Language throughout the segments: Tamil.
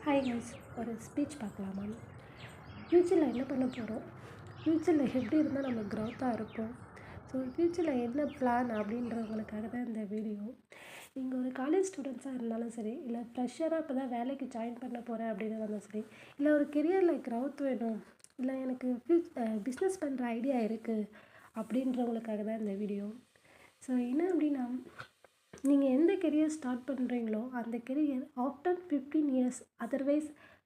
ஹாய் கைஸ், ஒரு ஸ்பீச் பார்க்கலாமா? ஃப்யூச்சரில் என்ன பண்ண போகிறோம், ஃப்யூச்சரில் எப்படி இருந்தால் நம்ம க்ரோத்தாக இருப்போம், ஸோ ஃப்யூச்சரில் என்ன பிளான் அப்படின்றவங்களுக்காக தான் இந்த வீடியோ. நீங்கள் ஒரு காலேஜ் ஸ்டூடெண்ட்ஸாக இருந்தாலும் சரி, இல்லை ஃப்ரெஷராக இப்போ தான் வேலைக்கு ஜாயின் பண்ண போகிறேன் அப்படின்னு இருந்தாலும் சரி, இல்லை ஒரு கெரியரில் க்ரோத் வேணும், இல்லை எனக்கு பிஸ்னஸ் பண்ணுற ஐடியா இருக்குது அப்படின்றவங்களுக்காக தான் இந்த வீடியோ. ஸோ என்ன அப்படின்னா, நீங்கள் எந்த கெரியர் ஸ்டார்ட் பண்ணுறீங்களோ அந்த career after 15 years, otherwise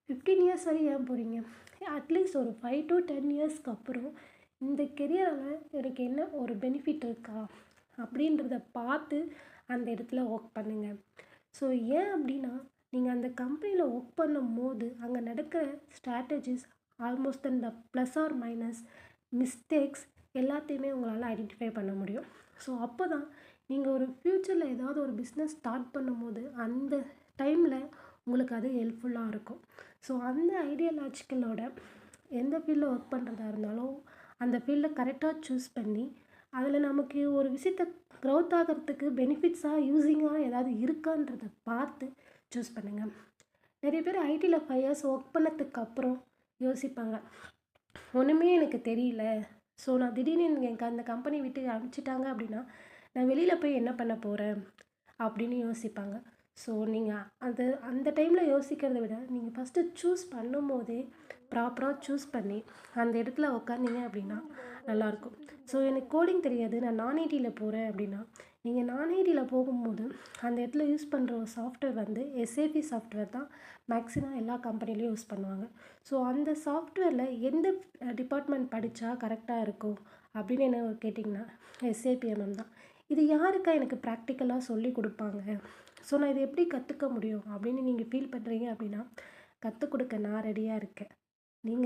15 years வரை ஏன் போகிறீங்க, அட்லீஸ்ட் ஒரு 5 to 10 இயர்ஸ்க்கு அப்புறம் இந்த கெரியரால் எனக்கு என்ன ஒரு பெனிஃபிட் இருக்கா அப்படின்றத பார்த்து அந்த இடத்துல ஒர்க் பண்ணுங்கள். ஸோ ஏன் அப்படின்னா, நீங்கள் அந்த கம்பெனியில் ஒர்க் பண்ணும் போது அங்கே நடக்கிற ஸ்ட்ராட்டஜிஸ், ஆல்மோஸ்ட் அந்த ப்ளஸ் ஆர் மைனஸ் மிஸ்டேக்ஸ் எல்லாத்தையுமே உங்களால் ஐடென்டிஃபை பண்ண முடியும். ஸோ அப்போ தான் நீங்கள் ஒரு ஃப்யூச்சரில் ஏதாவது ஒரு பிஸ்னஸ் ஸ்டார்ட் பண்ணும்போது அந்த டைமில் உங்களுக்கு அது ஹெல்ப்ஃபுல்லாக இருக்கும். ஸோ அந்த ஐடியாலஜிக்கலோட எந்த ஃபீல்டில் ஒர்க் பண்ணுறதா இருந்தாலும் அந்த ஃபீல்டை கரெக்டாக சூஸ் பண்ணி அதில் நமக்கு ஒரு விஷயத்தை க்ரோத் ஆகிறதுக்கு பெனிஃபிட்ஸாக யூஸிங்காக ஏதாவது இருக்கான்றதை பார்த்து சூஸ் பண்ணுங்கள். நிறைய பேர் ஐடியில் 5 இயர்ஸ் ஒர்க் பண்ணதுக்கு அப்புறம் யோசிப்பாங்க, ஒன்றுமே எனக்கு தெரியல, ஸோ நான் திடீர்னு எனக்கு அந்த கம்பெனி விட்டு அனுப்பிச்சிட்டாங்க அப்படின்னா நான் வெளியில் போய் என்ன பண்ண போகிறேன் அப்படின்னு யோசிப்பாங்க. ஸோ நீங்கள் அந்த டைமில் யோசிக்கிறத விட நீங்கள் ஃபஸ்ட்டு சூஸ் பண்ணும் போதே ப்ராப்பராக சூஸ் பண்ணி அந்த இடத்துல உட்காந்திங்க அப்படின்னா நல்லாயிருக்கும். ஸோ எனக்கு கோடிங் தெரியாது, நான் நான் ஐடியில் போகிறேன் அப்படின்னா, நீங்கள் நான் ஐடியில் போகும்போது அந்த இடத்துல யூஸ் பண்ணுற ஒரு சாஃப்ட்வேர் வந்து எஸ்ஏபி சாஃப்ட்வேர் தான் மேக்ஸிமம் எல்லா கம்பெனிலையும் யூஸ் பண்ணுவாங்க. ஸோ அந்த சாஃப்ட்வேரில் எந்த டிபார்ட்மெண்ட் படித்தா கரெக்டாக இருக்கும் அப்படின்னு என்ன கேட்டிங்கன்னா எஸ்ஏபிஎம்எம் தான். இது யாருக்கா எனக்கு ப்ராக்டிக்கலாக சொல்லி கொடுப்பாங்க, ஸோ நான் இதை எப்படி கற்றுக்க முடியும் அப்படின்னு நீங்கள் ஃபீல் பண்ணுறீங்க அப்படின்னா, கற்றுக் கொடுக்க நான் ரெடியாக இருக்கேன். நீங்கள்